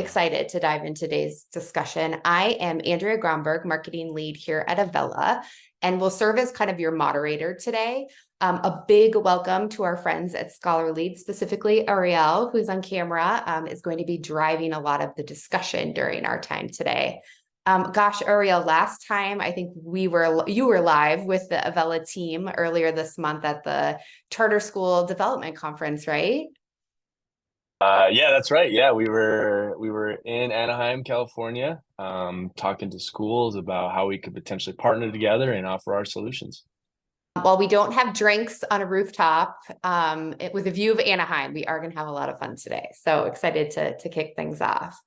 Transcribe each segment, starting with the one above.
excited to dive into today's discussion. I am Andrea Gromberg, marketing lead here at Avela, and will serve as kind of your moderator today. A big welcome to our friends at ScholarLead, specifically Ariel, who's on camera, is going to be driving a lot of the discussion during our time today. Ariel, last time I think you were live with the Avela team earlier this month at the Charter School Development Conference, right? Yeah, that's right. Yeah, we were in Anaheim, California, talking to schools about how we could potentially partner together and offer our solutions. While we don't have drinks on a rooftop, with a view of Anaheim, we are going to have a lot of fun today. So excited to kick things off.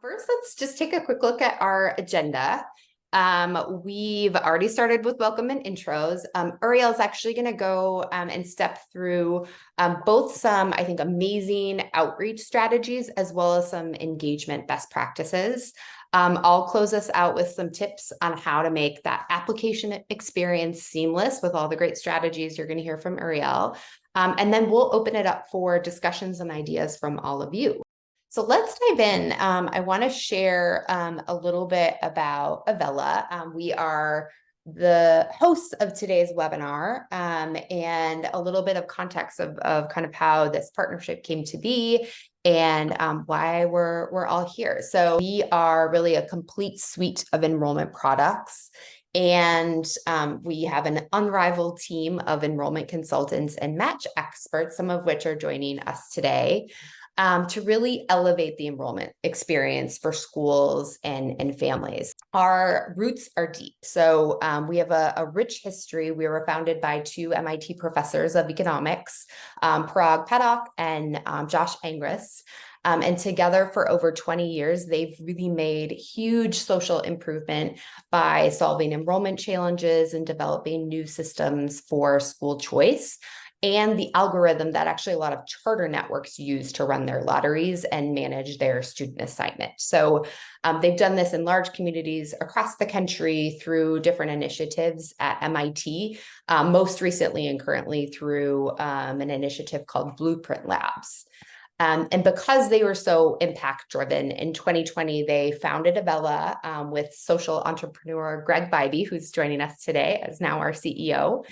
First, let's just take a quick look at our agenda. We've already started with welcome and intros. Uriel's actually going to go and step through both some, I think, amazing outreach strategies as well as some engagement best practices. I'll close us out with some tips on how to make that application experience seamless with all the great strategies you're going to hear from Uriel. And then we'll open it up for discussions and ideas from all of you. So let's dive in. I want to share a little bit about Avela. We are the hosts of today's webinar, and a little bit of context of kind of how this partnership came to be and why we're all here. So we are really a complete suite of enrollment products. And we have an unrivaled team of enrollment consultants and match experts, some of which are joining us today. To really elevate the enrollment experience for schools and families. Our roots are deep. So we have a rich history. We were founded by two MIT professors of economics, Parag Paddock and Josh Angris. And together for over 20 years, they've really made huge social improvement by solving enrollment challenges and developing new systems for school choice, and the algorithm that actually a lot of charter networks use to run their lotteries and manage their student assignment. So they've done this in large communities across the country through different initiatives at MIT, most recently and currently through an initiative called Blueprint Labs. And because they were so impact driven, in 2020, they founded Avela with social entrepreneur Greg Bybee, who's joining us today as now our CEO.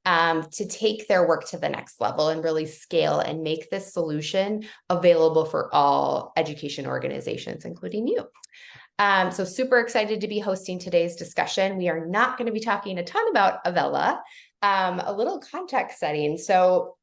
To take their work to the next level and really scale and make this solution available for all education organizations, including you. So super excited to be hosting today's discussion. We are not going to be talking a ton about Avela, a little context setting. So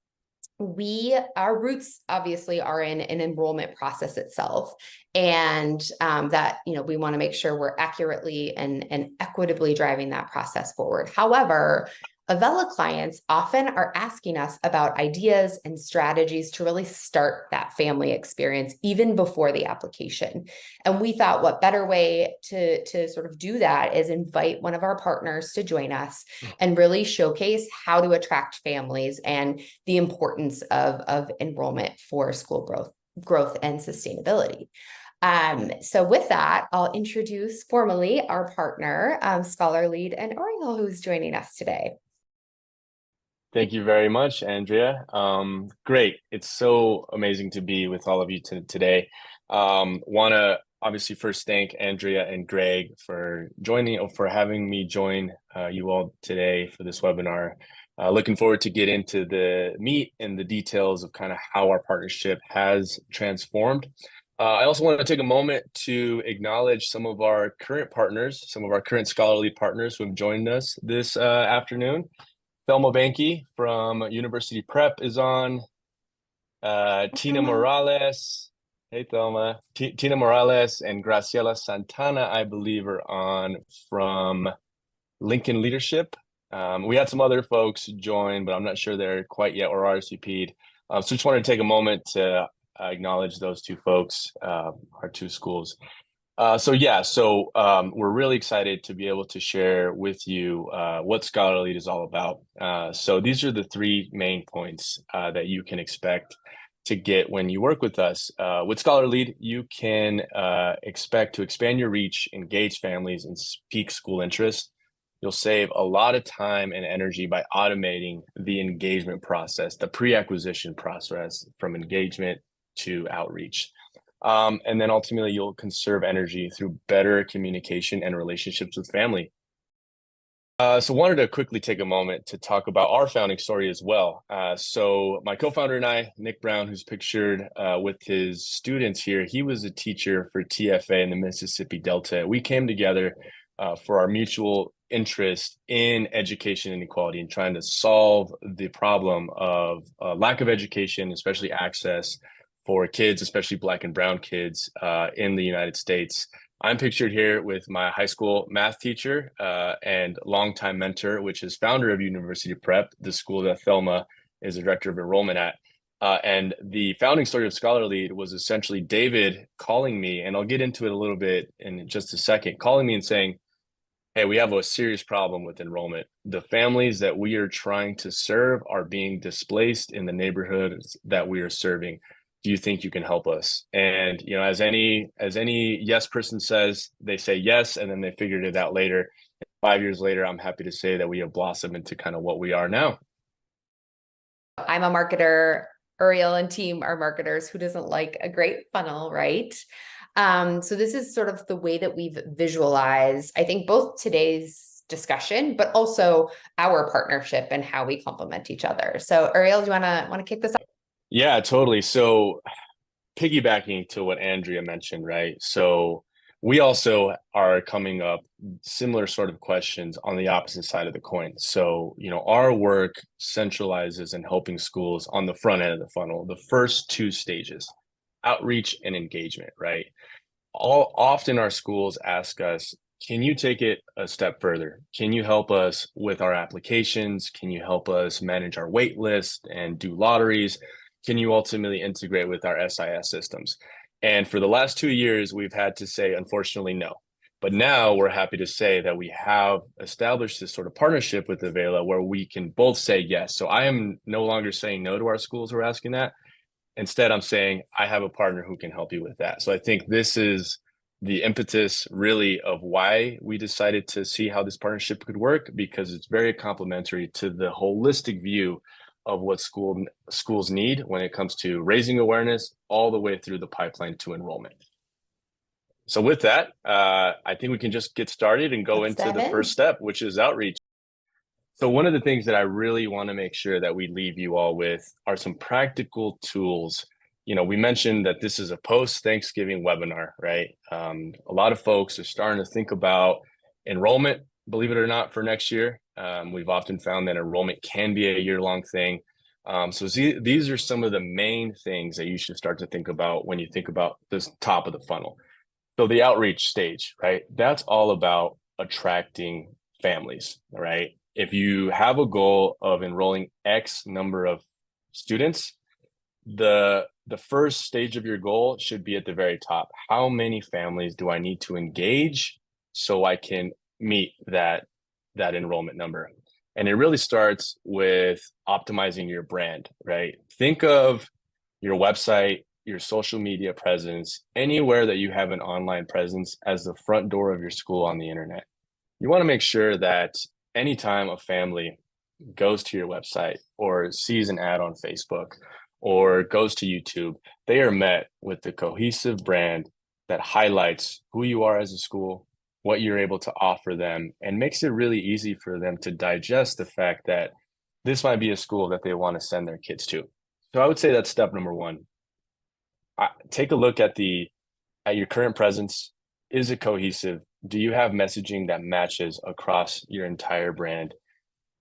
our roots obviously are in an enrollment process itself, and that we want to make sure we're accurately and equitably driving that process forward. However, Avela clients often are asking us about ideas and strategies to really start that family experience even before the application. And we thought what better way to sort of do that is invite one of our partners to join us and really showcase how to attract families and the importance of enrollment for school growth and sustainability. So with that, I'll introduce formally our partner, ScholarLead and Avela, who's joining us today. Thank you very much, Andrea. Great. It's so amazing to be with all of you today. Want to obviously first thank Andrea and Greg for having me join you all today for this webinar. Looking forward to get into the meat and the details of kind of how our partnership has transformed. I also want to take a moment to acknowledge some of our current partners, some of our current ScholarLead partners who have joined us this afternoon. Thelma Banky from University Prep is on. Tina Morales. Hey, Thelma. Tina Morales and Graciela Santana, I believe, are on from Lincoln Leadership. We had some other folks join, but I'm not sure they're quite yet or RSVP'd. So just wanted to take a moment to acknowledge those two folks, our two schools. We're really excited to be able to share with you what ScholarLead is all about. So these are the three main points that you can expect to get when you work with us. With ScholarLead, you can expect to expand your reach, engage families, and peak school interest. You'll save a lot of time and energy by automating the engagement process, the pre-acquisition process from engagement to outreach. And then ultimately, you'll conserve energy through better communication and relationships with family. So wanted to quickly take a moment to talk about our founding story as well. So my co-founder and I, Nick Brown, who's pictured with his students here, he was a teacher for TFA in the Mississippi Delta. We came together for our mutual interest in education inequality and trying to solve the problem of lack of education, especially access for kids, especially Black and Brown kids in the United States. I'm pictured here with my high school math teacher and longtime mentor, which is founder of University Prep, the school that Thelma is the director of enrollment at. And the founding story of ScholarLead was essentially David calling me, and I'll get into it a little bit in just a second, calling me and saying, hey, we have a serious problem with enrollment. The families that we are trying to serve are being displaced in the neighborhoods that we are serving. Do you think you can help us? And as any yes person says, they say yes, and then they figured it out later. 5 years later, I'm happy to say that we have blossomed into kind of what we are now. I'm a marketer. Uriel and team are marketers. Who doesn't like a great funnel, right? So this is sort of the way that we've visualized, I think, both today's discussion, but also our partnership and how we complement each other. So Uriel, do you want to kick this off? Yeah, totally. So piggybacking to what Andrea mentioned, right? So we also are coming up similar sort of questions on the opposite side of the coin. So, our work centralizes in helping schools on the front end of the funnel, the first two stages, outreach and engagement, right? Often our schools ask us, can you take it a step further? Can you help us with our applications? Can you help us manage our wait list and do lotteries? Can you ultimately integrate with our SIS systems? And for the last 2 years, we've had to say, unfortunately, no. But now we're happy to say that we have established this sort of partnership with Avela where we can both say yes. So I am no longer saying no to our schools who are asking that. Instead, I'm saying I have a partner who can help you with that. So I think this is the impetus really of why we decided to see how this partnership could work, because it's very complementary to the holistic view of what schools need when it comes to raising awareness all the way through the pipeline to enrollment. So with that, I think we can just get started and go into the first step, which is outreach. So one of the things that I really want to make sure that we leave you all with are some practical tools. We mentioned that this is a post-Thanksgiving webinar, right? A lot of folks are starting to think about enrollment, believe it or not, for next year. We've often found that enrollment can be a year-long thing. So these are some of the main things that you should start to think about when you think about this top of the funnel. So the outreach stage, right? That's all about attracting families, right? If you have a goal of enrolling X number of students, the first stage of your goal should be at the very top. How many families do I need to engage so I can meet that enrollment number? And it really starts with optimizing your brand, right? Think of your website, your social media presence, anywhere that you have an online presence as the front door of your school on the internet. You want to make sure that anytime a family goes to your website or sees an ad on Facebook or goes to YouTube, they are met with the cohesive brand that highlights who you are as a school, what you're able to offer them, and makes it really easy for them to digest the fact that this might be a school that they want to send their kids to. So I would say that's step number one. Take a look at your current presence. Is it cohesive? Do you have messaging that matches across your entire brand?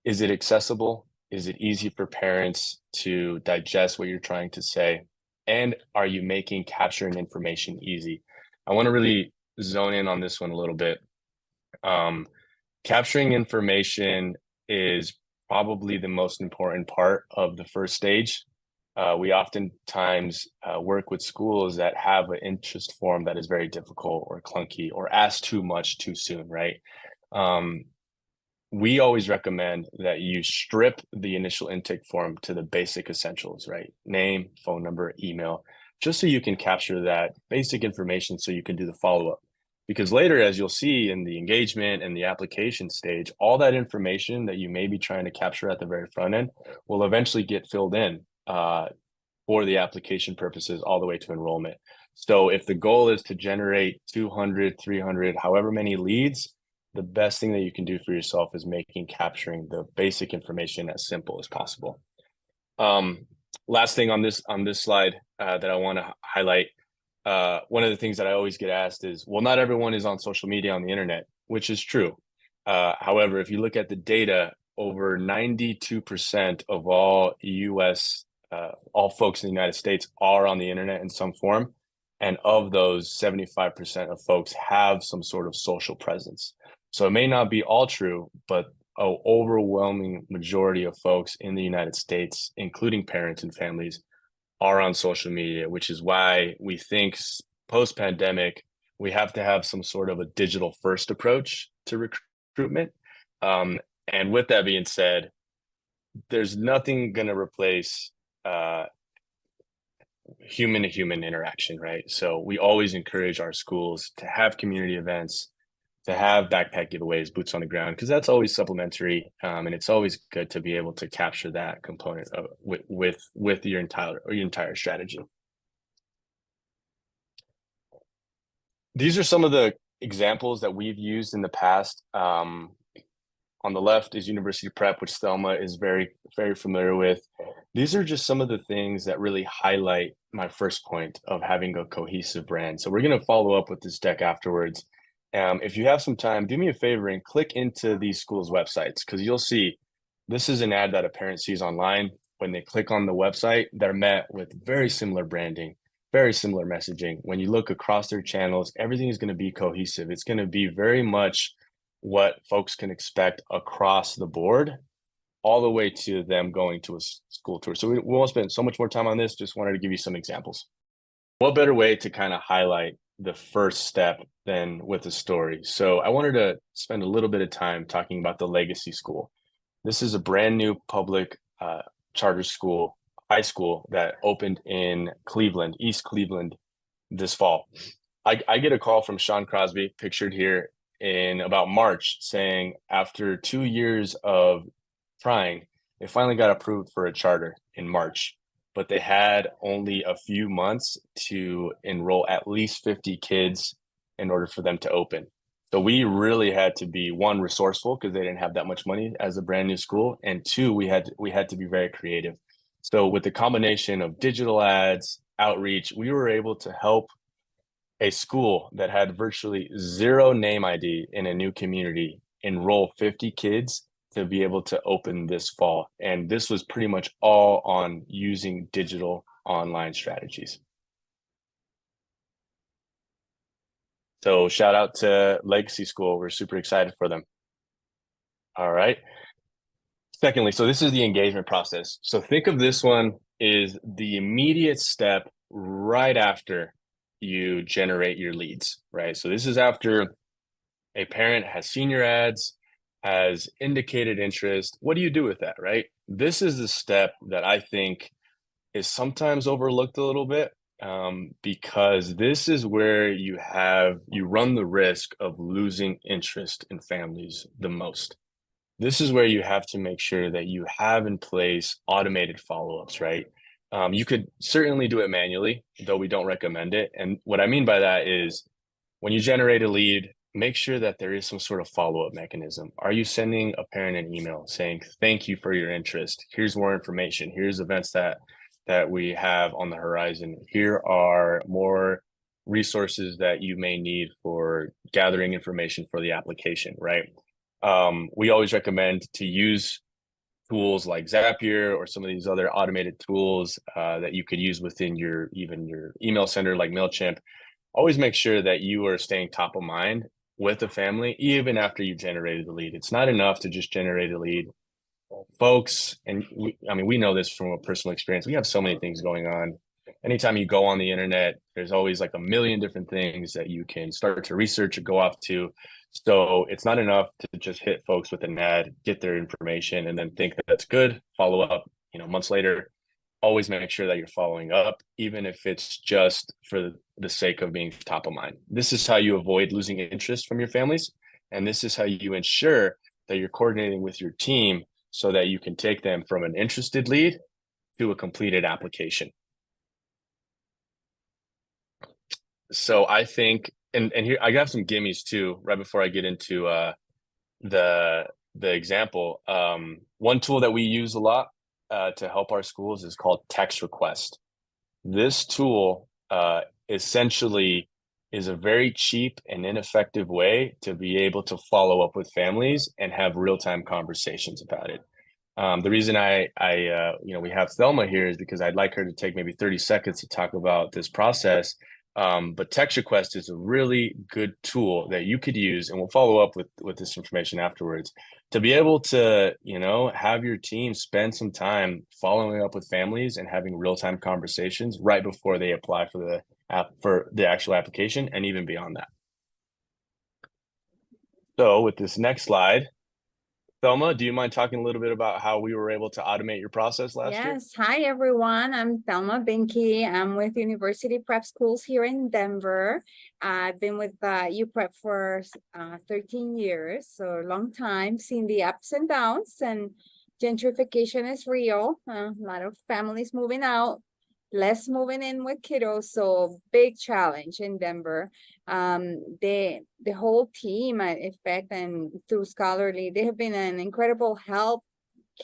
Is it accessible? Is it easy for parents to digest what you're trying to say? And are you making capturing information easy? I want to really zone in on this one a little bit. Capturing information is probably the most important part of the first stage. We oftentimes work with schools that have an interest form that is very difficult or clunky or ask too much too soon, right? We always recommend that you strip the initial intake form to the basic essentials, right? Name, phone number, email, just so you can capture that basic information so you can do the follow-up. Because later, as you'll see in the engagement and the application stage, all that information that you may be trying to capture at the very front end will eventually get filled in for the application purposes all the way to enrollment. So if the goal is to generate 200, 300, however many leads, the best thing that you can do for yourself is making capturing the basic information as simple as possible. Last thing on this slide that I want to highlight, one of the things that I always get asked is, well, not everyone is on social media on the internet, which is true. However, if you look at the data, over 92% of all US, all folks in the United States are on the internet in some form. And of those, 75% of folks have some sort of social presence. So it may not be all true, but an overwhelming majority of folks in the United States, including parents and families, are on social media, which is why we think post-pandemic, we have to have some sort of a digital first approach to recruitment. And with that being said, there's nothing going to replace human to human interaction, right? So we always encourage our schools to have community events, to have backpack giveaways, boots on the ground, because that's always supplementary, and it's always good to be able to capture that component of, with your entire strategy. These are some of the examples that we've used in the past. On the left is University Prep, which Thelma is very, very familiar with. These are just some of the things that really highlight my first point of having a cohesive brand. So we're going to follow up with this deck afterwards. If you have some time, do me a favor and click into these schools' websites, because you'll see this is an ad that a parent sees online. When they click on the website, they're met with very similar branding, very similar messaging. When you look across their channels, everything is going to be cohesive. It's going to be very much what folks can expect across the board, all the way to them going to a school tour. So we won't spend so much more time on this. Just wanted to give you some examples. What better way to kind of highlight the first step than with a story? So I wanted to spend a little bit of time talking about the Legacy School. This is a brand new public charter school, high school that opened in Cleveland, East Cleveland, this fall. I get a call from Sean Crosby, pictured here, in about March, saying after 2 years of trying, they finally got approved for a charter in March, but they had only a few months to enroll at least 50 kids in order for them to open. So we really had to be, one, resourceful, because they didn't have that much money as a brand new school, and two, we had to be very creative. So with the combination of digital ads, outreach, we were able to help a school that had virtually zero name ID in a new community enroll 50 kids to be able to open this fall. And this was pretty much all on using digital online strategies. So shout out to Legacy School. We're super excited for them. All right. Secondly, so this is the engagement process. So think of this one is the immediate step right after you generate your leads, right? So this is after a parent has seen your ads, has indicated interest. What do you do with that, right? This is the step that I think is sometimes overlooked a little bit, because this is where you run the risk of losing interest in families the most. This is where you have to make sure that you have in place automated follow-ups, right? You could certainly do it manually, though we don't recommend it. And what I mean by that is when you generate a lead, make sure that there is some sort of follow-up mechanism. Are you sending a parent an email saying, thank you for your interest. Here's more information. Here's events that we have on the horizon. Here are more resources that you may need for gathering information for the application, right? We always recommend to use tools like Zapier or some of these other automated tools that you could use within your email sender like MailChimp. Always make sure that you are staying top of mind with the family, even after you generated the lead. It's not enough to just generate a lead. Folks, and we know this from a personal experience. We have so many things going on. Anytime you go on the internet, there's always like a million different things that you can start to research or go off to. So it's not enough to just hit folks with an ad, get their information, and then think that that's good. Follow up, months later. Always make sure that you're following up, even if it's just for the sake of being top of mind. This is how you avoid losing interest from your families. And this is how you ensure that you're coordinating with your team so that you can take them from an interested lead to a completed application. So I think, and here I got some gimmies too, right before I get into the the example. One tool that we use a lot to help our schools is called text request. This tool essentially is a very cheap and ineffective way to be able to follow up with families and have real-time conversations about it. The reason we have Thelma here is because I'd like her to take maybe 30 seconds to talk about this process. But text request is a really good tool that you could use, and we'll follow up with this information afterwards to be able to, have your team spend some time following up with families and having real-time conversations right before they apply for the actual application and even beyond that. So with this next slide, Thelma, do you mind talking a little bit about how we were able to automate your process last year? Yes. Hi, everyone. I'm Thelma Binky. I'm with University Prep Schools here in Denver. I've been with UPrep for 13 years, so a long time, seen the ups and downs, and gentrification is real. A lot of families moving out, less moving in with kiddos, so big challenge in Denver. The whole team at Effect and through ScholarLead, they have been an incredible help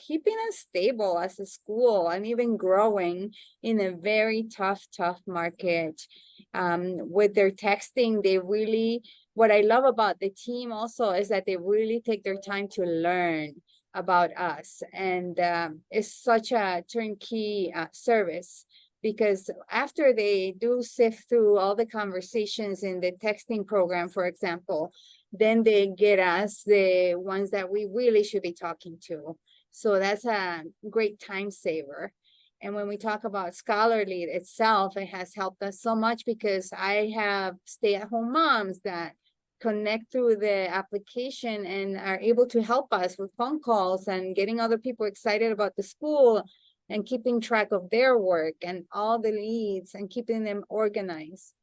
keeping us stable as a school and even growing in a very tough market. With their texting, what I love about the team also is that they really take their time to learn about us. And it's such a turnkey service, because after they do sift through all the conversations in the texting program, for example, then they get us the ones that we really should be talking to. So that's a great time saver. And when we talk about ScholarLead itself, it has helped us so much because I have stay-at-home moms that connect through the application and are able to help us with phone calls and getting other people excited about the school and keeping track of their work and all the leads and keeping them organized.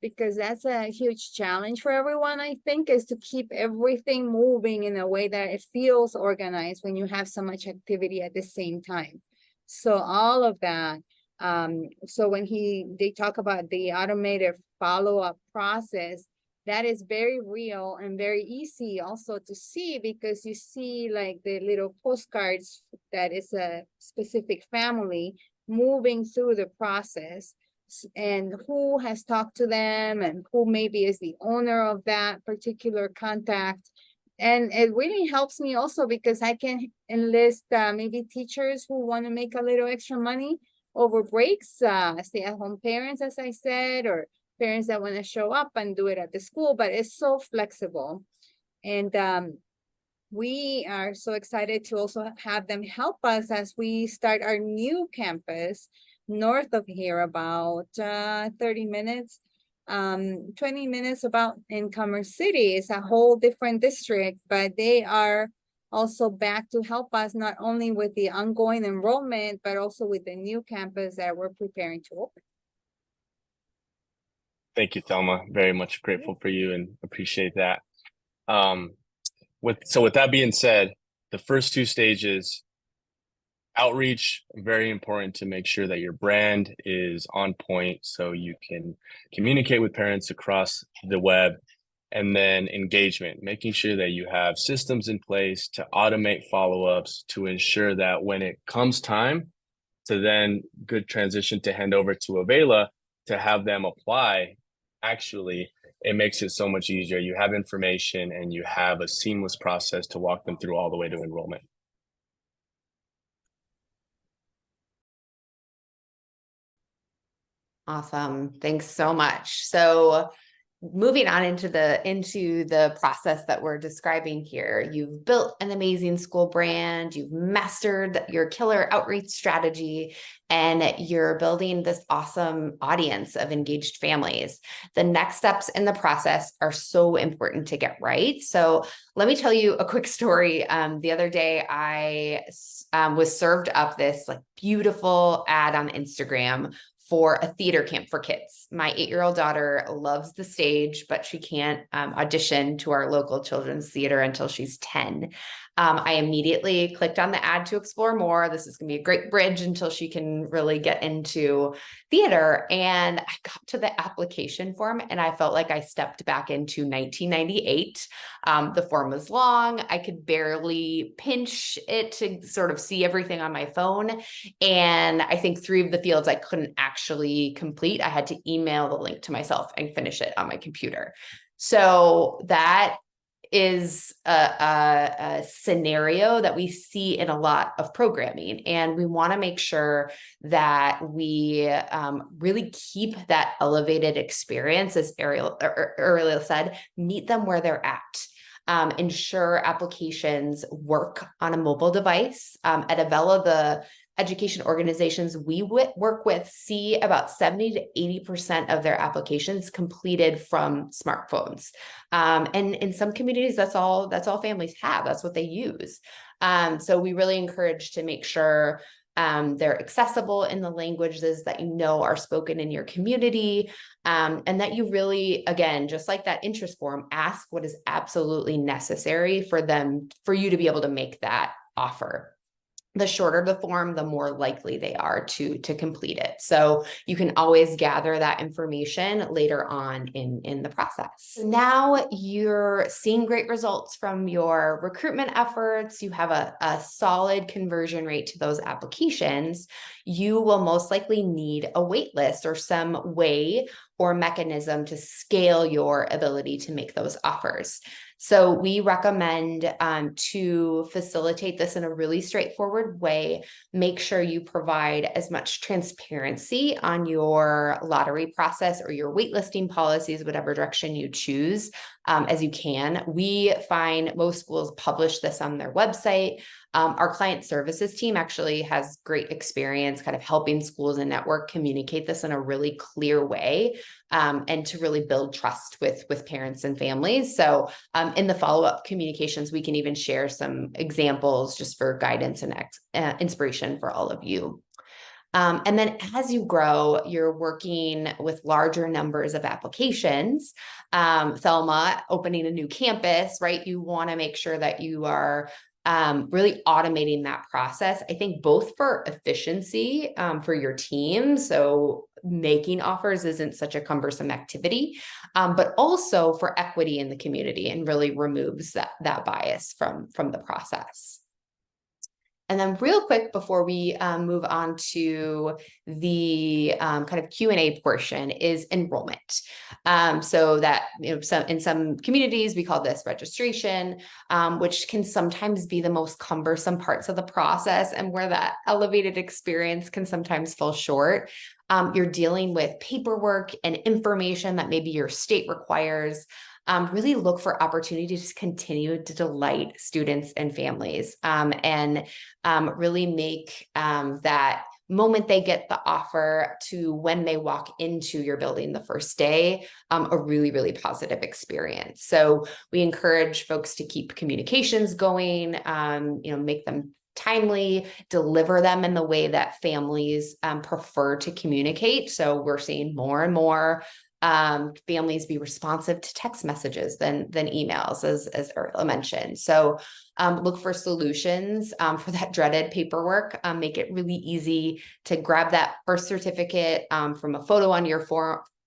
Because that's a huge challenge for everyone, I think, is to keep everything moving in a way that it feels organized when you have so much activity at the same time. So all of that. So when they talk about the automated follow-up process, that is very real and very easy also to see, because you see like the little postcards that is a specific family moving through the process, and who has talked to them and who maybe is the owner of that particular contact. And it really helps me also because I can enlist maybe teachers who want to make a little extra money over breaks, stay-at-home parents, as I said, or parents that want to show up and do it at the school, but it's so flexible. And we are so excited to also have them help us as we start our new campus north of here, about 30 minutes, 20 minutes about in Commerce City. It's a whole different district, but they are also back to help us not only with the ongoing enrollment, but also with the new campus that we're preparing to open. Thank you, Thelma. Very much grateful for you and appreciate that. With that being said, the first two stages, outreach, very important to make sure that your brand is on point so you can communicate with parents across the web. And then engagement, making sure that you have systems in place to automate follow-ups to ensure that when it comes time to then good transition to hand over to Avela to have them apply, actually, it makes it so much easier. You have information and you have a seamless process to walk them through all the way to enrollment. Awesome. Thanks so much. So moving on into the process that we're describing here, you've built an amazing school brand, you've mastered your killer outreach strategy, and you're building this awesome audience of engaged families. The next steps in the process are so important to get right. So let me tell you a quick story. The other day, I was served up this like beautiful ad on Instagram for a theater camp for kids. My 8-year-old daughter loves the stage, but she can't audition to our local children's theater until she's 10. I immediately clicked on the ad to explore more. This is going to be a great bridge until she can really get into theater. And I got to the application form and I felt like I stepped back into 1998. The form was long. I could barely pinch it to sort of see everything on my phone. And I think 3 of the fields I couldn't actually complete. I had to email the link to myself and finish it on my computer. So that is a scenario that we see in a lot of programming. And we want to make sure that we really keep that elevated experience, as Ariel said, meet them where they're at. Ensure applications work on a mobile device. At Avela, the education organizations we work with see about 70 to 80% of their applications completed from smartphones. And in some communities, that's all families have. That's what they use. So we really encourage to make sure they're accessible in the languages that you know are spoken in your community, and that you really, again, just like that interest form, ask what is absolutely necessary for you to be able to make that offer. The shorter the form, the more likely they are to complete it. So you can always gather that information later on in the process. Now you're seeing great results from your recruitment efforts. You have a solid conversion rate to those applications. You will most likely need a wait list or some way or mechanism to scale your ability to make those offers. So we recommend to facilitate this in a really straightforward way. Make sure you provide as much transparency on your lottery process or your waitlisting policies, whatever direction you choose, as you can. We find most schools publish this on their website. Our client services team actually has great experience kind of helping schools and network communicate this in a really clear way, and to really build trust with parents and families. So in the follow-up communications, we can even share some examples just for guidance and inspiration for all of you. And then as you grow, you're working with larger numbers of applications. Thelma, opening a new campus, right? You want to make sure that you are really automating that process. I think both for efficiency for your team, so making offers isn't such a cumbersome activity, but also for equity in the community and really removes that bias from the process. And then real quick before we move on to the kind of Q&A portion is enrollment. So that, in some communities, we call this registration, which can sometimes be the most cumbersome parts of the process and where that elevated experience can sometimes fall short. You're dealing with paperwork and information that maybe your state requires. Really look for opportunities to continue to delight students and families, and really make that moment they get the offer to when they walk into your building the first day, a really, really positive experience. So we encourage folks to keep communications going, make them timely, deliver them in the way that families prefer to communicate. So we're seeing more and more families be responsive to text messages than emails, as Ariel mentioned. So look for solutions for that dreaded paperwork. Make it really easy to grab that birth certificate from a photo on your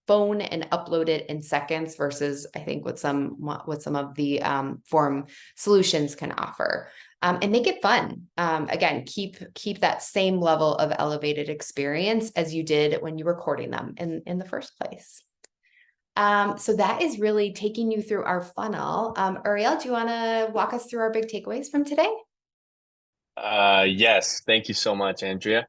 phone and upload it in seconds versus I think what some of the form solutions can offer. And make it fun. Again, keep that same level of elevated experience as you did when you were recording them in the first place. So that is really taking you through our funnel. Ariel, do you want to walk us through our big takeaways from today? Yes, thank you so much, Andrea.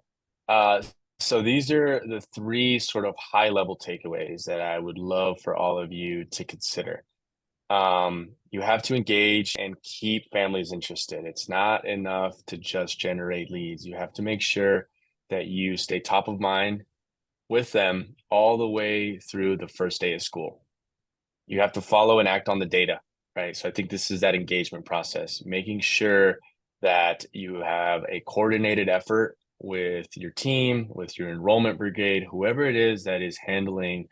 So these are the 3 sort of high-level takeaways that I would love for all of you to consider. You have to engage and keep families interested. It's not enough to just generate leads. You have to make sure that you stay top of mind with them all the way through the first day of school. You have to follow and act on the data, right? So I think this is that engagement process, making sure that you have a coordinated effort with your team, with your enrollment brigade, whoever it is that is handling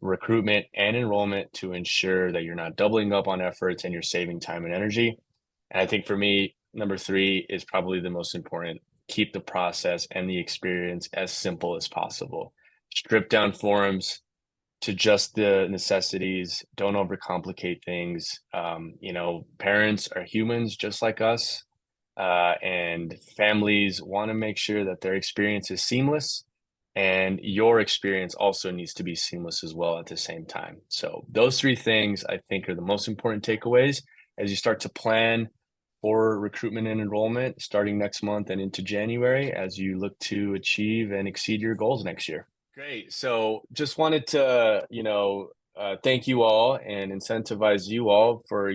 recruitment and enrollment to ensure that you're not doubling up on efforts and you're saving time and energy. And I think for me, number three is probably the most important. Keep the process and the experience as simple as possible. Strip down forms to just the necessities. Don't overcomplicate things. Parents are humans just like us, and families want to make sure that their experience is seamless, and your experience also needs to be seamless as well at the same time. So those three things I think are the most important takeaways as you start to plan for recruitment and enrollment starting next month and into January as you look to achieve and exceed your goals next year. Great. So just wanted to, thank you all and incentivize you all for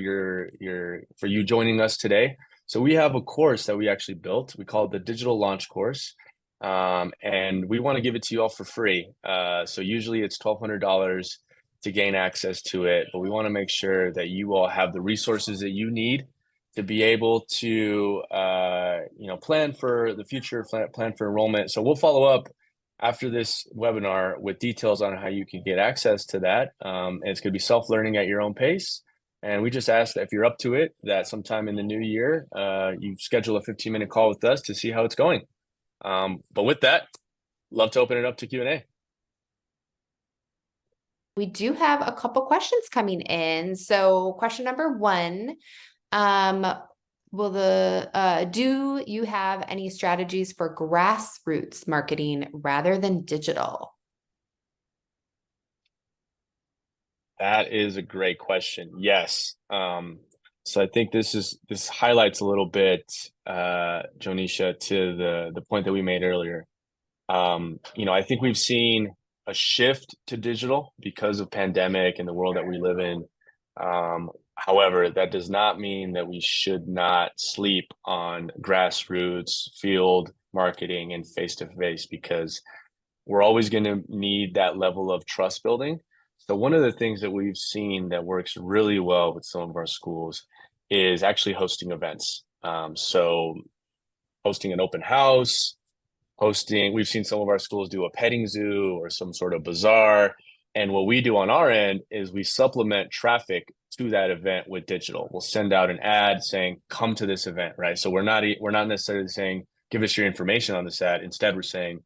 for you joining us today. So we have a course that we actually built. We call it the Digital Launch Course. And we want to give it to you all for free. So usually it's $1,200 to gain access to it, but we want to make sure that you all have the resources that you need to be able to, plan for the future, plan for enrollment. So we'll follow up after this webinar with details on how you can get access to that. And it's going to be self-learning at your own pace. And we just ask that if you're up to it, that sometime in the new year, you schedule a 15-minute call with us to see how it's going. But with that, love to open it up to Q&A. We do have a couple questions coming in. So question number one, do you have any strategies for grassroots marketing rather than digital? That is a great question. Yes. So I think this highlights a little bit, Jonisha, to the point that we made earlier. I think we've seen a shift to digital because of pandemic and the world that we live in. However, that does not mean that we should not sleep on grassroots, field marketing, and face-to-face, because we're always going to need that level of trust building. So one of the things that we've seen that works really well with some of our schools is actually hosting events. So hosting an open house, we've seen some of our schools do a petting zoo or some sort of bazaar. And what we do on our end is we supplement traffic to that event with digital. We'll send out an ad saying, come to this event, right? So we're not necessarily saying, give us your information on this ad. Instead, we're saying,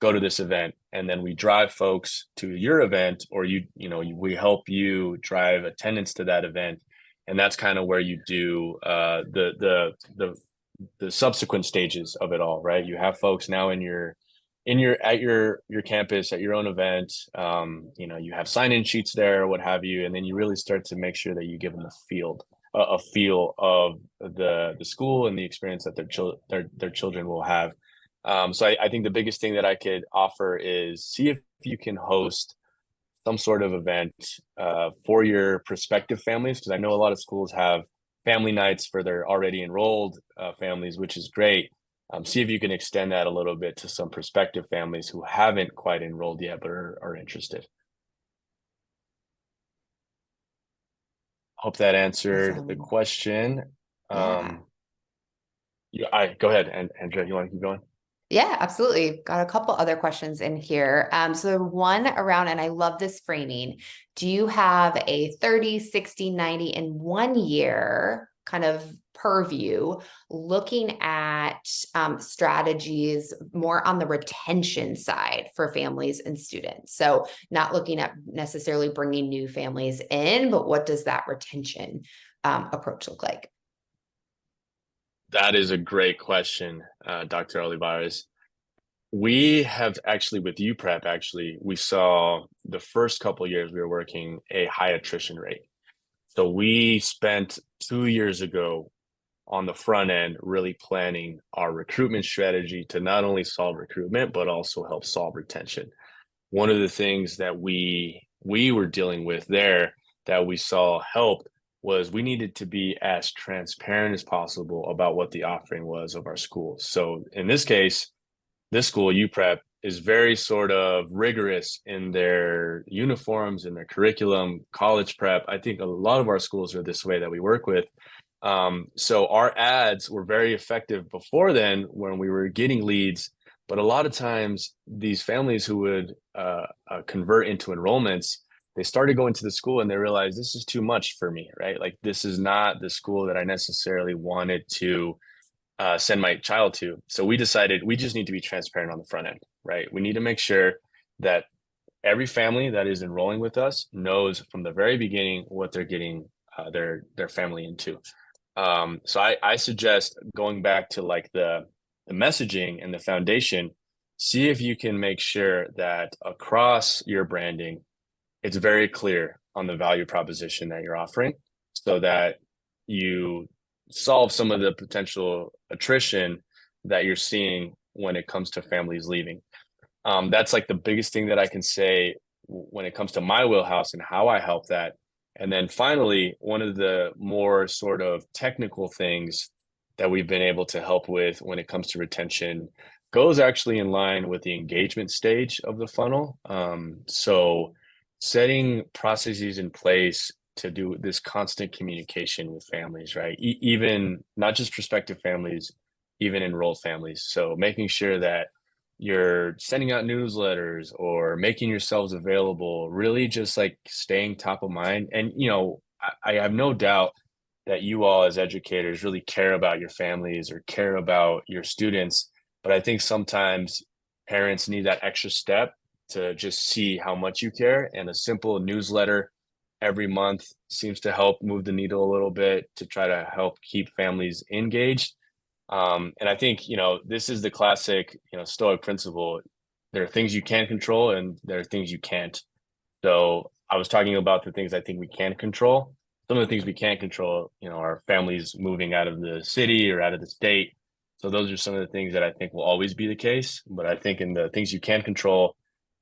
go to this event. And then we drive folks to your event, or we help you drive attendance to that event. And that's kind of where you do the subsequent stages of it all, right? You have folks now at your campus at your own event. You have sign-in sheets there, what have you, and then you really start to make sure that you give them a feel of the school and the experience that their children will have. So I think the biggest thing that I could offer is see if you can host some sort of event for your prospective families, because I know a lot of schools have family nights for their already enrolled families, which is great. See if you can extend that a little bit to some prospective families who haven't quite enrolled yet but are interested. Hope that answered the question. Yeah. Go ahead, Andrea, you want to keep going? Yeah, absolutely. Got a couple other questions in here. So one around, and I love this framing. Do you have a 30, 60, 90 in 1 year kind of purview looking at strategies more on the retention side for families and students? So not looking at necessarily bringing new families in, but what does that retention approach look like? That is a great question, Dr. Olivares. We have actually, with UPrep, we saw the first couple of years we were working a high attrition rate. So we spent 2 years ago on the front end really planning our recruitment strategy to not only solve recruitment, but also help solve retention. One of the things that we were dealing with there that we saw help was we needed to be as transparent as possible about what the offering was of our school. So in this case, this school, UPrep, is very sort of rigorous in their uniforms and their curriculum. College prep, I think a lot of our schools are this way that we work with. So our ads were very effective before then when we were getting leads. But a lot of times these families who would convert into enrollments, they started going to the school and they realized this is too much for me, right? Like this is not the school that I necessarily wanted to send my child to. So we decided we just need to be transparent on the front end, right? We need to make sure that every family that is enrolling with us knows from the very beginning what they're getting their family into. So I suggest going back to like the messaging and the foundation. See if you can make sure that across your branding, it's very clear on the value proposition that you're offering, so that you solve some of the potential attrition that you're seeing when it comes to families leaving. That's like the biggest thing that I can say when it comes to my wheelhouse and how I help that. And then finally, one of the more sort of technical things that we've been able to help with when it comes to retention goes actually in line with the engagement stage of the funnel. So setting processes in place to do this constant communication with families, right? Even not just prospective families, even enrolled families. So making sure that you're sending out newsletters or making yourselves available, really just like staying top of mind. And, I have no doubt that you all as educators really care about your families or care about your students. But I think sometimes parents need that extra step to just see how much you care. And a simple newsletter every month seems to help move the needle a little bit to try to help keep families engaged. And I think, this is the classic, Stoic principle. There are things you can control and there are things you can't. So I was talking about the things I think we can control. Some of the things we can't control, our families moving out of the city or out of the state. So those are some of the things that I think will always be the case. But I think in the things you can control,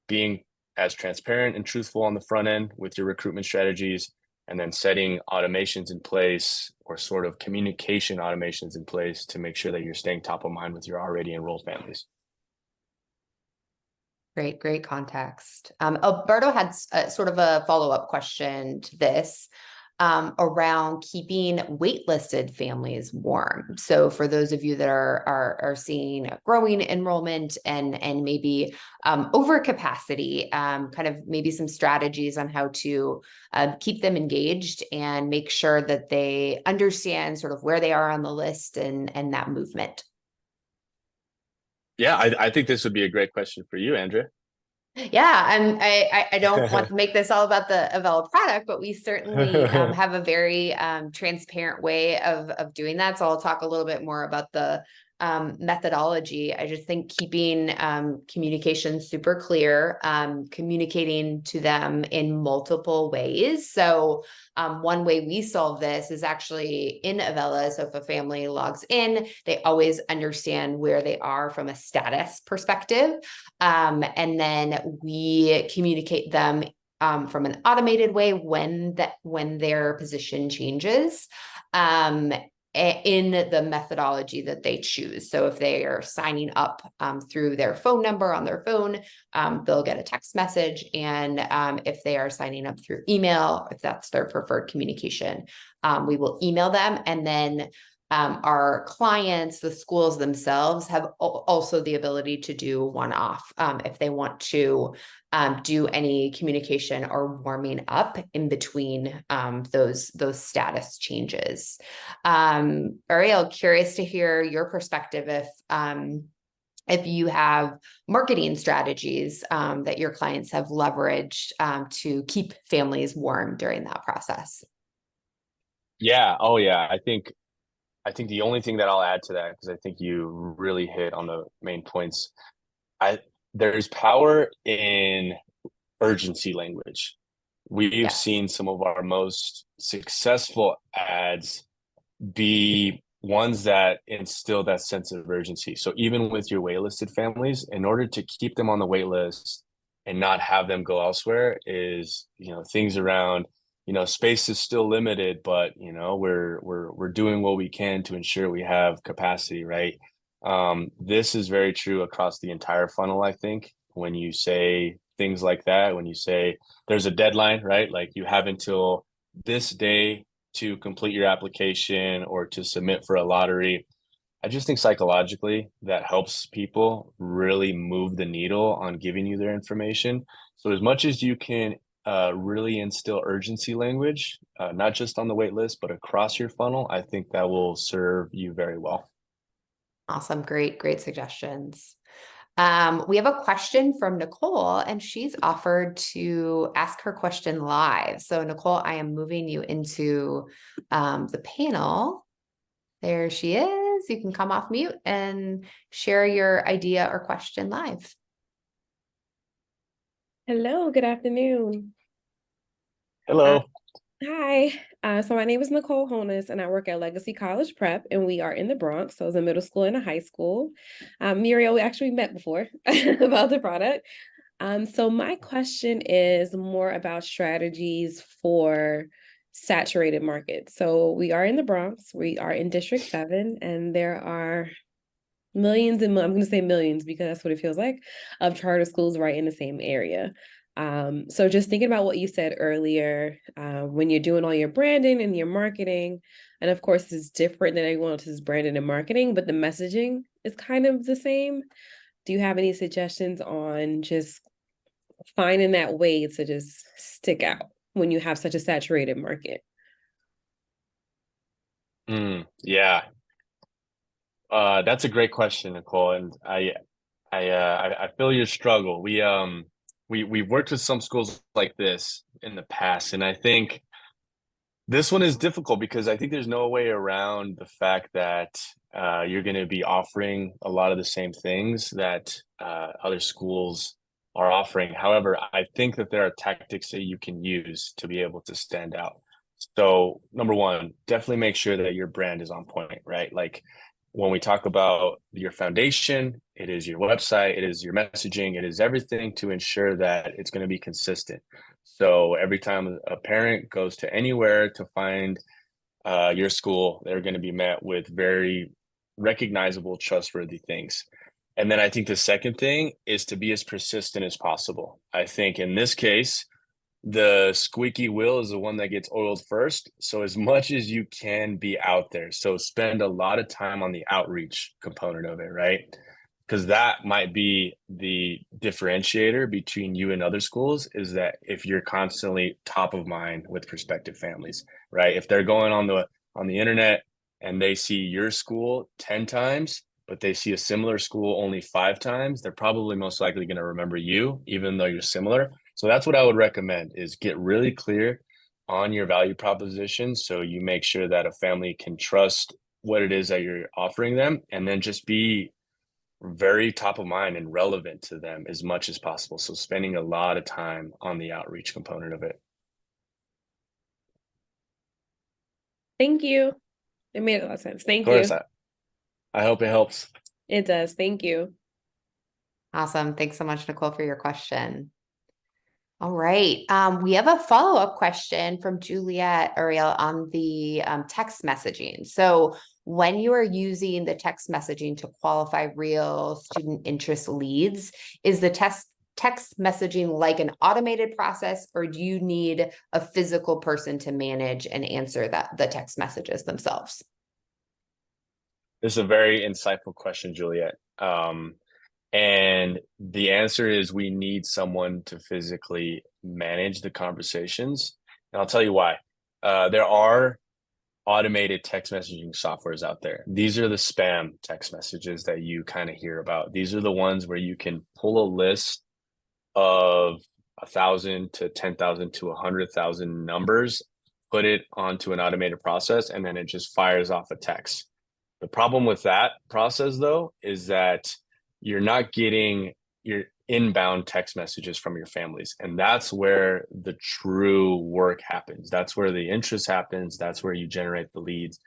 being as transparent and truthful on the front end with your recruitment strategies, and then setting automations in place or sort of communication automations in place to make sure that you're staying top of mind with your already enrolled families. Great context. Alberto had sort of a follow-up question to this around keeping waitlisted families warm. So for those of you that are seeing growing enrollment and maybe overcapacity, kind of maybe some strategies on how to keep them engaged and make sure that they understand sort of where they are on the list and that movement. Yeah, I think this would be a great question for you, Andrea. Yeah, I don't want to make this all about the Avela product, but we certainly have a very transparent way of doing that. So I'll talk a little bit more about the methodology. I just think keeping communication super clear, communicating to them in multiple ways. So one way we solve this is actually in Avela. So if a family logs in, they always understand where they are from a status perspective. And then we communicate them from an automated way when their position changes. In the methodology that they choose. So if they are signing up through their phone number on their phone, they'll get a text message. And if they are signing up through email, if that's their preferred communication, we will email them. And then our clients, the schools themselves, have also the ability to do one-off if they want to do any communication or warming up in between those status changes. Ariel, curious to hear your perspective if you have marketing strategies that your clients have leveraged to keep families warm during that process. Yeah. Oh, yeah. I think the only thing that I'll add to that, because I think you really hit on the main points, there's power in urgency language. We've seen some of our most successful ads be ones that instill that sense of urgency. So even with your waitlisted families, in order to keep them on the wait list and not have them go elsewhere is, things around, space is still limited, but we're doing what we can to ensure we have capacity, right? This is very true across the entire funnel. I think when you say things like that, when you say there's a deadline, right? Like you have until this day to complete your application or to submit for a lottery. I just think psychologically that helps people really move the needle on giving you their information. So as much as you can really instill urgency language, not just on the wait list, but across your funnel, I think that will serve you very well. Awesome. Great suggestions. We have a question from Nicole, and she's offered to ask her question live. So Nicole, I am moving you into the panel. There she is. You can come off mute and share your idea or question live. Hello, good afternoon. Hello. Hi, so my name is Nicole Honus and I work at Legacy College Prep and we are in the Bronx, so it's a middle school and a high school. Muriel, we actually met before about the product. So my question is more about strategies for saturated markets. So we are in the Bronx, we are in District 7, and there are millions and I'm going to say millions because that's what it feels like, of charter schools right in the same area. So just thinking about what you said earlier, when you're doing all your branding and your marketing, and of course it's different than everyone else's branding and marketing, but the messaging is kind of the same. Do you have any suggestions on just finding that way to just stick out when you have such a saturated market? Yeah. That's a great question, Nicole, and I feel your struggle. We've worked with some schools like this in the past, and I think this one is difficult because I think there's no way around the fact that you're going to be offering a lot of the same things that other schools are offering. However, I think that there are tactics that you can use to be able to stand out. So, number one, definitely make sure that your brand is on point, right? Like when we talk about your foundation, it is your website, it is your messaging, it is everything to ensure that it's going to be consistent. So every time a parent goes to anywhere to find your school, they're going to be met with very recognizable, trustworthy things. And then I think the second thing is to be as persistent as possible. I think in this case, the squeaky wheel is the one that gets oiled first. So as much as you can be out there. So spend a lot of time on the outreach component of it, right? Because that might be the differentiator between you and other schools, is that if you're constantly top of mind with prospective families, right? If they're going on the internet and they see your school 10 times, but they see a similar school only 5 times, they're probably most likely going to remember you, even though you're similar. So that's what I would recommend, is get really clear on your value proposition so you make sure that a family can trust what it is that you're offering them, and then just be very top of mind and relevant to them as much as possible. So spending a lot of time on the outreach component of it. Thank you. It made a lot of sense. Thank Of course, you. I hope it helps. It does. Thank you. Awesome. Thanks so much, Nicole, for your question. All right. We have a follow-up question from Juliet Ariel on the text messaging. So when you are using the text messaging to qualify real student interest leads, is the text messaging like an automated process, or do you need a physical person to manage and answer the text messages themselves? This is a very insightful question, Juliet. And the answer is we need someone to physically manage the conversations. And I'll tell you why. There are automated text messaging softwares out there. These are the spam text messages that you kind of hear about. These are the ones where you can pull a list of 1,000 to 10,000 to 100,000 numbers, put it onto an automated process, and then it just fires off a text. The problem with that process, though, is that you're not getting your inbound text messages from your families. And that's where the true work happens. That's where the interest happens. That's where you generate the leads.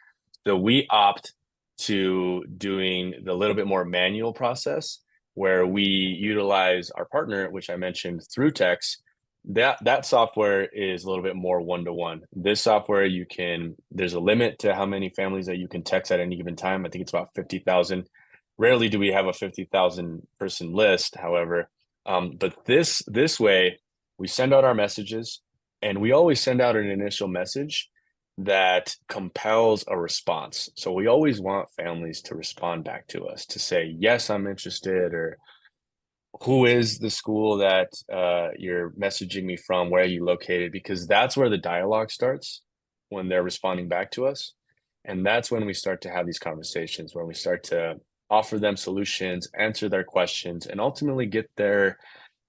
So we opt to doing the little bit more manual process, where we utilize our partner, which I mentioned, through text. That software is a little bit more one-to-one. This software, there's a limit to how many families that you can text at any given time. I think it's about 50,000. Rarely do we have a 50,000 person list, however. But this way, we send out our messages, and we always send out an initial message that compels a response. So we always want families to respond back to us to say, yes, I'm interested, or who is the school that you're messaging me from? Where are you located? Because that's where the dialogue starts, when they're responding back to us. And that's when we start to have these conversations, where we start to offer them solutions, answer their questions, and ultimately get their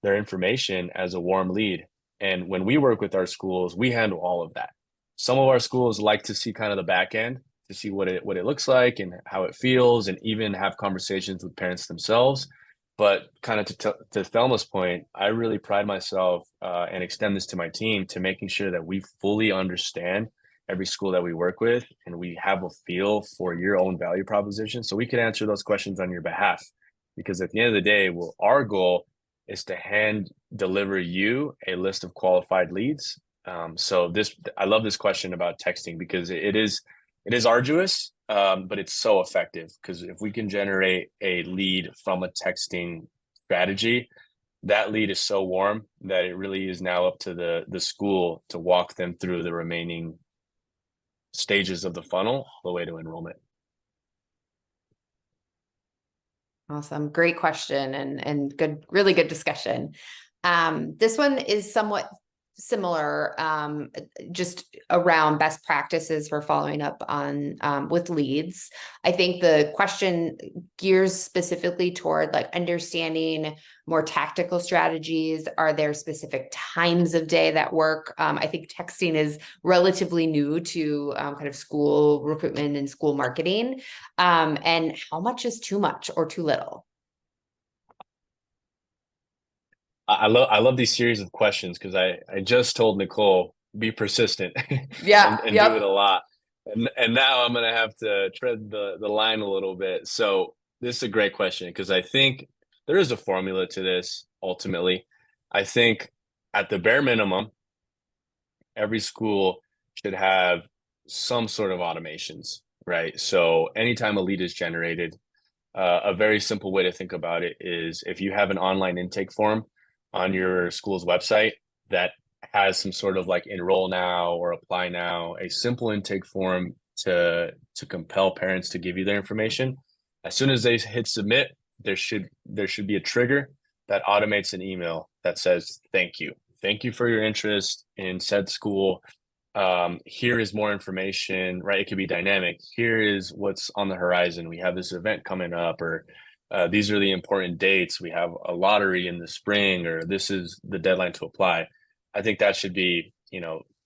information as a warm lead. And when we work with our schools, we handle all of that. Some of our schools like to see kind of the back end to see what it looks like and how it feels, and even have conversations with parents themselves. But kind of to Thelma's point, I really pride myself and extend this to my team to making sure that we fully understand every school that we work with, and we have a feel for your own value proposition so we can answer those questions on your behalf. Because at the end of the day, well, our goal is to hand deliver you a list of qualified leads. So I love this question about texting, because it is arduous, but it's so effective. Because if we can generate a lead from a texting strategy, that lead is so warm that it really is now up to the school to walk them through the remaining stages of the funnel all the way to enrollment. Awesome. Great question and good, really good discussion. This one is somewhat similar, just around best practices for following up on with leads. I think the question gears specifically toward like understanding more tactical strategies. Are there specific times of day that work? I think texting is relatively new to kind of school recruitment and school marketing. And how much is too much or too little? I love these series of questions, because I just told Nicole, be persistent Yeah. and do it a lot. And now I'm gonna have to tread the line a little bit. So this is a great question, because I think there is a formula to this ultimately. I think at the bare minimum, every school should have some sort of automations, right? So anytime a lead is generated, a very simple way to think about it is if you have an online intake form on your school's website that has some sort of like enroll now or apply now, a simple intake form to compel parents to give you their information. As soon as they hit submit, there should be a trigger that automates an email that says, thank you for your interest in said school. Here is more information, right? It could be dynamic. Here is what's on the horizon. We have this event coming up, or these are the important dates. We have a lottery in the spring, or this is the deadline to apply. I think that should be,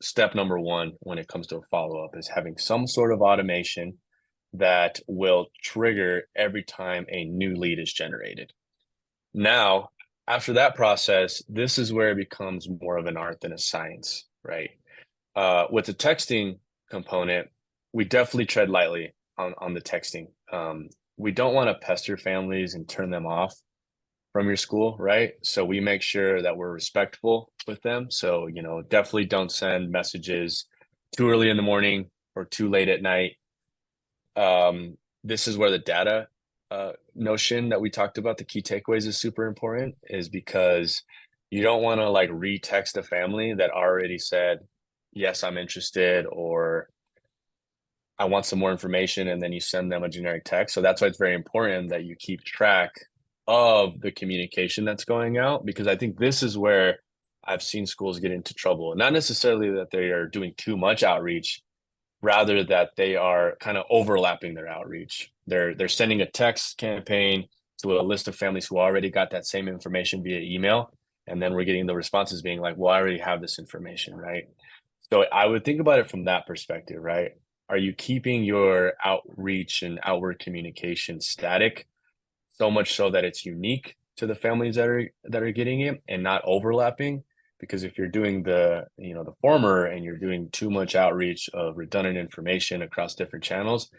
step number one when it comes to a follow-up, is having some sort of automation that will trigger every time a new lead is generated. Now, after that process, this is where it becomes more of an art than a science, right? With the texting component, we definitely tread lightly on the texting. We don't want to pester families and turn them off from your school, right? So we make sure that we're respectful with them. So, definitely don't send messages too early in the morning or too late at night. This is where the data notion that we talked about, the key takeaways, is super important, is because you don't want to like retext a family that already said, yes, I'm interested, or I want some more information, and then you send them a generic text. So that's why it's very important that you keep track of the communication that's going out, because I think this is where I've seen schools get into trouble. Not necessarily that they are doing too much outreach, rather that they are kind of overlapping their outreach. They're sending a text campaign to a list of families who already got that same information via email, and then we're getting the responses being like, well, I already have this information, right? So I would think about it from that perspective, right? Are you keeping your outreach and outward communication static, so much so that it's unique to the families that are getting it and not overlapping? Because if you're doing the former, and you're doing too much outreach of redundant information across different channels,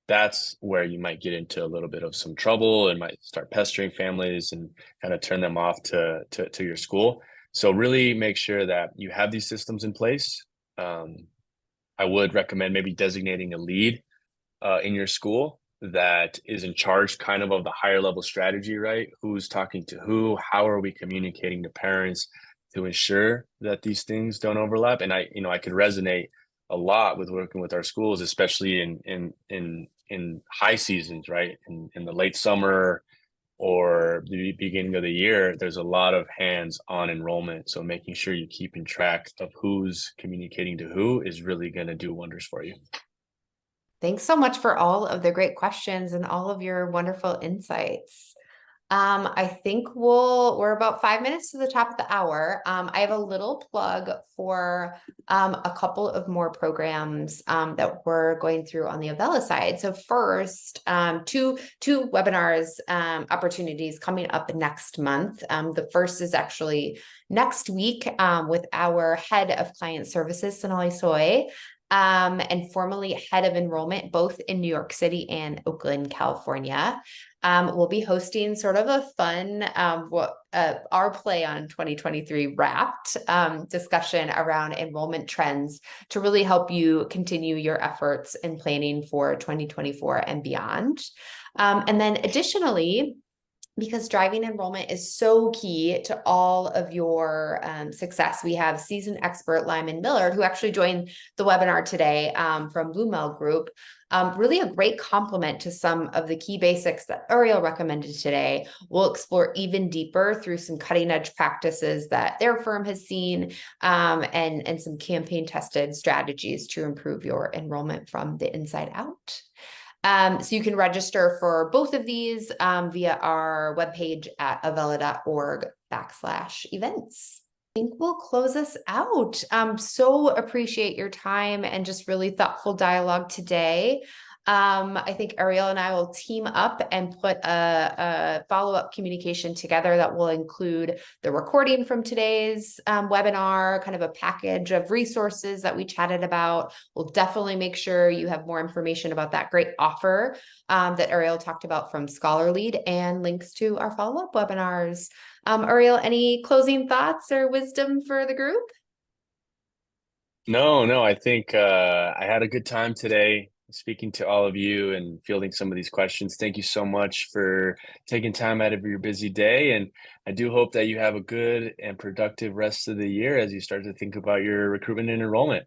that's where you might get into a little bit of some trouble and might start pestering families and kind of turn them off to your school. So really make sure that you have these systems in place. I would recommend maybe designating a lead in your school that is in charge kind of the higher level strategy, right? Who's talking to who? How are we communicating to parents to ensure that these things don't overlap? And I could resonate a lot with working with our schools, especially in high seasons, right? In the late summer or the beginning of the year, there's a lot of hands on enrollment. So making sure you keep in track of who's communicating to who is really going to do wonders for you. Thanks so much for all of the great questions and all of your wonderful insights. I think we're about 5 minutes to the top of the hour. I have a little plug for a couple of more programs that we're going through on the Avela side. So first, two webinars opportunities coming up next month. The first is actually next week with our head of client services, Sonali Soy. And formerly head of enrollment, both in New York City and Oakland, California. We'll be hosting sort of a fun, our play on 2023 wrapped discussion around enrollment trends to really help you continue your efforts in planning for 2024 and beyond. And then additionally, because driving enrollment is so key to all of your success, we have seasoned expert Lyman Millard, who actually joined the webinar today from Blue Mel Group. Really a great complement to some of the key basics that Ariel recommended today. We'll explore even deeper through some cutting edge practices that their firm has seen and some campaign tested strategies to improve your enrollment from the inside out. So you can register for both of these via our webpage at avela.org/events. I think we'll close us out. So appreciate your time and just really thoughtful dialogue today. I think Ariel and I will team up and put a follow-up communication together that will include the recording from today's webinar, kind of a package of resources that we chatted about. We'll definitely make sure you have more information about that great offer that Ariel talked about from ScholarLead and links to our follow-up webinars. Ariel, any closing thoughts or wisdom for the group? No, I think I had a good time today speaking to all of you and fielding some of these questions. Thank you so much for taking time out of your busy day. And I do hope that you have a good and productive rest of the year as you start to think about your recruitment and enrollment.